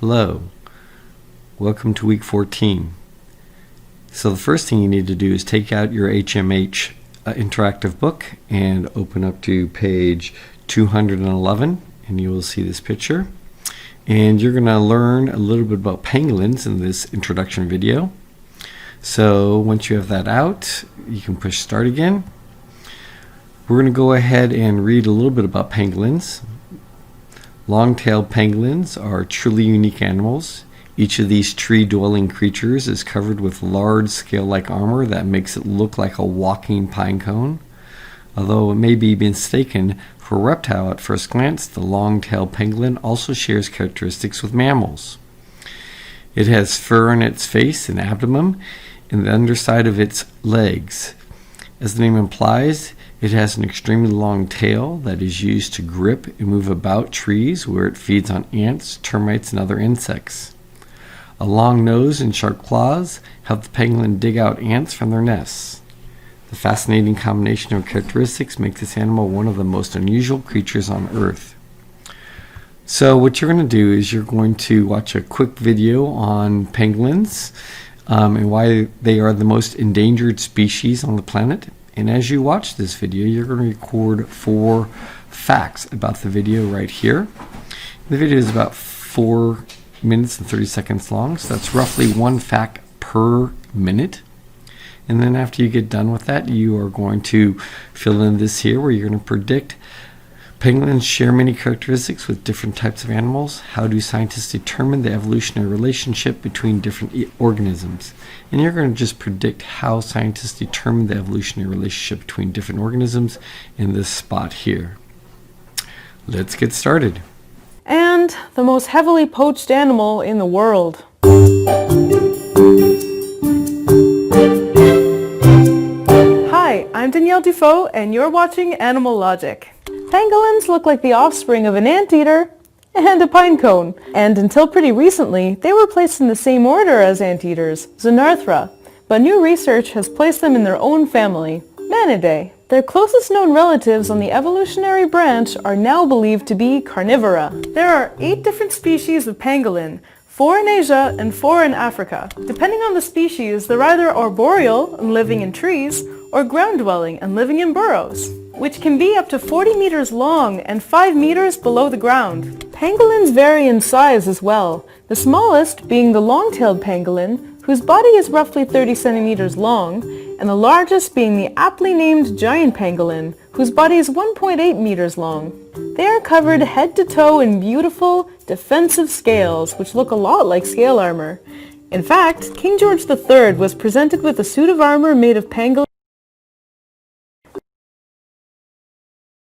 Hello, welcome to week 14. So the first thing you need to do is take out your HMH interactive book and open up to page 211 and you will see this picture. And you're going to learn a little bit about pangolins in this introduction video. So once you have that out, you can push start again. We're going to go ahead and read a little bit about pangolins. Long-tailed pangolins are truly unique animals. Each of these tree-dwelling creatures is covered with large scale-like armor that makes it look like a walking pine cone. Although it may be mistaken for a reptile at first glance, the long-tailed pangolin also shares characteristics with mammals. It has fur on its face and abdomen and the underside of its legs. As the name implies, it has an extremely long tail that is used to grip and move about trees where it feeds on ants, termites, and other insects. A long nose and sharp claws help the pangolin dig out ants from their nests. The fascinating combination of characteristics makes this animal one of the most unusual creatures on Earth. So what you're going to do is you're going to watch a quick video on pangolins and why they are the most endangered species on the planet. And as you watch this video, you're going to record 4 facts about the video right here. The video is about 4 minutes and 30 seconds long, so that's roughly 1 fact per minute. And then after you get done with that, you are going to fill in this here where you're going to predict pangolins share many characteristics with different types of animals. How do scientists determine the evolutionary relationship between different organisms? And you're going to just predict how scientists determine the evolutionary relationship between different organisms in this spot here. Let's get started. And the most heavily poached animal in the world. Hi, I'm Danielle Dufault and you're watching Animal Logic. Pangolins look like the offspring of an anteater and a pine cone, and until pretty recently, they were placed in the same order as anteaters, Xenarthra, but new research has placed them in their own family, Manidae. Their closest known relatives on the evolutionary branch are now believed to be carnivora. There are 8 different species of pangolin, 4 in Asia and 4 in Africa. Depending on the species, they're either arboreal and living in trees, or ground-dwelling and living in burrows, which can be up to 40 meters long and 5 meters below the ground. Pangolins vary in size as well, the smallest being the long-tailed pangolin, whose body is roughly 30 centimeters long, and the largest being the aptly named giant pangolin, whose body is 1.8 meters long. They are covered head to toe in beautiful, defensive scales, which look a lot like scale armor. In fact, King George III was presented with a suit of armor made of pangolin.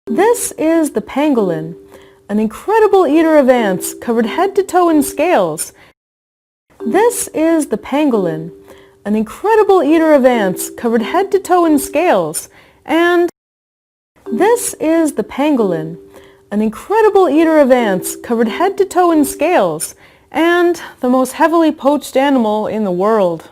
This is the pangolin, an incredible eater of ants covered head to toe in scales. This is the pangolin, an incredible eater of ants covered head to toe in scales. And this is the pangolin, an incredible eater of ants covered head to toe in scales, and the most heavily poached animal in the world.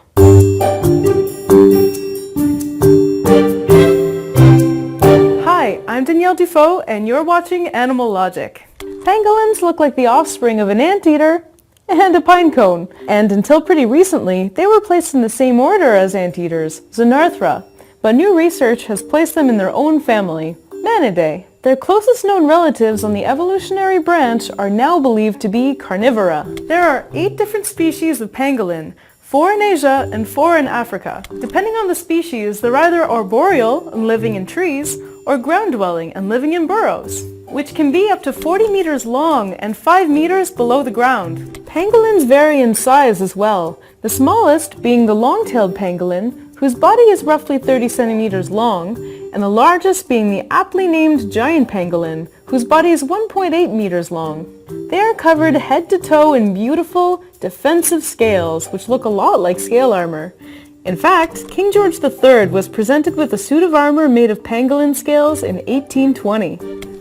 Hi, I'm Danielle Dufault and you're watching Animal Logic. Pangolins look like the offspring of an anteater and a pine cone, and until pretty recently, they were placed in the same order as anteaters, Xenarthra, but new research has placed them in their own family, Manidae. Their closest known relatives on the evolutionary branch are now believed to be carnivora. There are 8 different species of pangolin, 4 in Asia and 4 in Africa. Depending on the species, they're either arboreal and living in trees, or ground-dwelling and living in burrows, which can be up to 40 meters long and 5 meters below the ground. Pangolins vary in size as well, the smallest being the long-tailed pangolin, whose body is roughly 30 centimeters long, and the largest being the aptly named giant pangolin, whose body is 1.8 meters long. They are covered head to toe in beautiful, defensive scales, which look a lot like scale armor. In fact, King George III was presented with a suit of armor made of pangolin scales in 1820.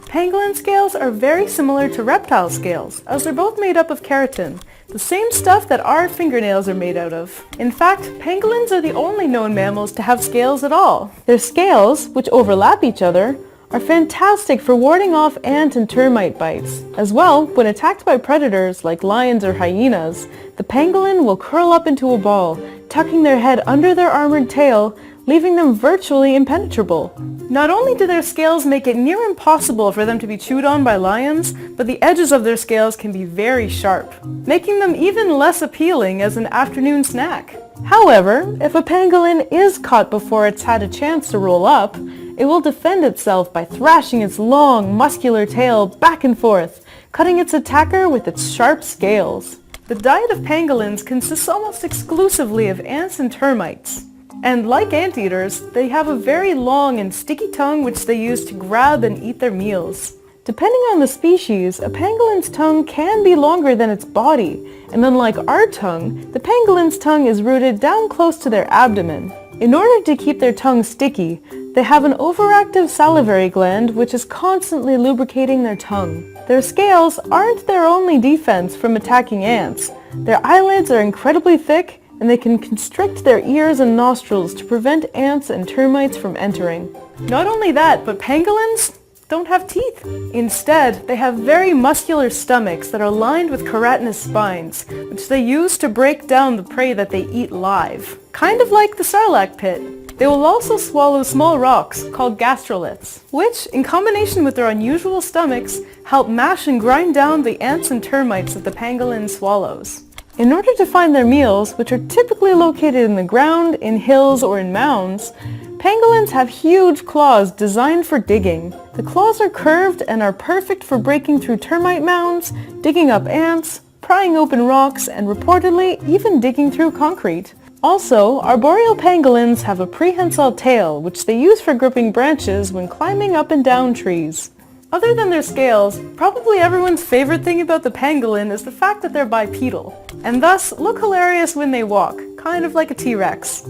Pangolin scales are very similar to reptile scales, as they're both made up of keratin, the same stuff that our fingernails are made out of. In fact, pangolins are the only known mammals to have scales at all. Their scales, which overlap each other, are fantastic for warding off ant and termite bites. As well, when attacked by predators like lions or hyenas, the pangolin will curl up into a ball, tucking their head under their armored tail, leaving them virtually impenetrable. Not only do their scales make it near impossible for them to be chewed on by lions, but the edges of their scales can be very sharp, making them even less appealing as an afternoon snack. However, if a pangolin is caught before it's had a chance to roll up, it will defend itself by thrashing its long, muscular tail back and forth, cutting its attacker with its sharp scales. The diet of pangolins consists almost exclusively of ants and termites. And like anteaters, they have a very long and sticky tongue which they use to grab and eat their meals. Depending on the species, a pangolin's tongue can be longer than its body, and unlike our tongue, the pangolin's tongue is rooted down close to their abdomen. In order to keep their tongue sticky, they have an overactive salivary gland which is constantly lubricating their tongue. Their scales aren't their only defense from attacking ants. Their eyelids are incredibly thick, and they can constrict their ears and nostrils to prevent ants and termites from entering. Not only that, but pangolins don't have teeth. Instead, they have very muscular stomachs that are lined with keratinous spines, which they use to break down the prey that they eat live. Kind of like the sarlacc pit. They will also swallow small rocks called gastroliths, which, in combination with their unusual stomachs, help mash and grind down the ants and termites that the pangolin swallows. In order to find their meals, which are typically located in the ground, in hills, or in mounds, pangolins have huge claws designed for digging. The claws are curved and are perfect for breaking through termite mounds, digging up ants, prying open rocks, and reportedly even digging through concrete. Also, arboreal pangolins have a prehensile tail, which they use for gripping branches when climbing up and down trees. Other than their scales, probably everyone's favorite thing about the pangolin is the fact that they're bipedal, and thus look hilarious when they walk, kind of like a T-Rex.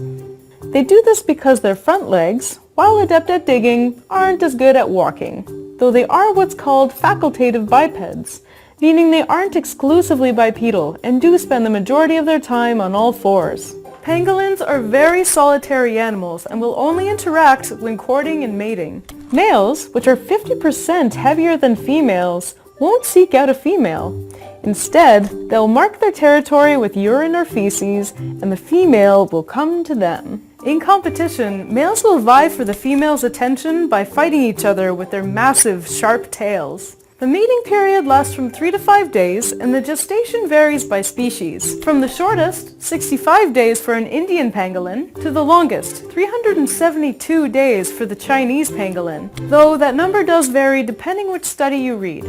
They do this because their front legs, while adept at digging, aren't as good at walking, though they are what's called facultative bipeds, meaning they aren't exclusively bipedal and do spend the majority of their time on all fours. Pangolins are very solitary animals and will only interact when courting and mating. Males, which are 50% heavier than females, won't seek out a female. Instead, they'll mark their territory with urine or feces, and the female will come to them. In competition, males will vie for the female's attention by fighting each other with their massive, sharp tails. The mating period lasts from 3 to 5 days, and the gestation varies by species. From the shortest, 65 days for an Indian pangolin, to the longest, 372 days for the Chinese pangolin, though that number does vary depending which study you read.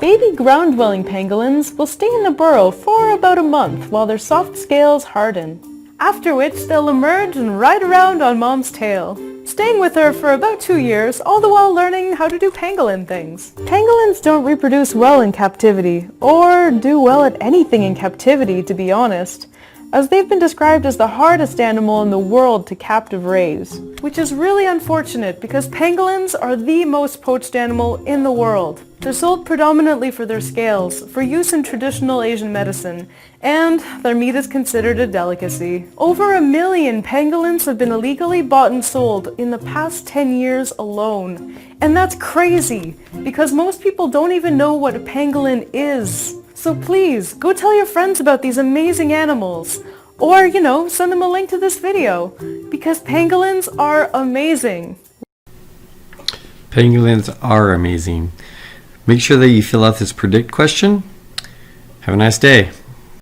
Baby ground-dwelling pangolins will stay in the burrow for about a month while their soft scales harden, after which they'll emerge and ride around on mom's tail, staying with her for about 2 years, all the while learning how to do pangolin things. Pangolins don't reproduce well in captivity, or do well at anything in captivity, to be honest, as they've been described as the hardest animal in the world to captive raise, which is really unfortunate because pangolins are the most poached animal in the world. They're sold predominantly for their scales, for use in traditional Asian medicine, and their meat is considered a delicacy. Over 1 million pangolins have been illegally bought and sold in the past 10 years alone. And that's crazy, because most people don't even know what a pangolin is. So please, go tell your friends about these amazing animals. Or, send them a link to this video, because pangolins are amazing. Pangolins are amazing. Make sure that you fill out this predict question. Have a nice day.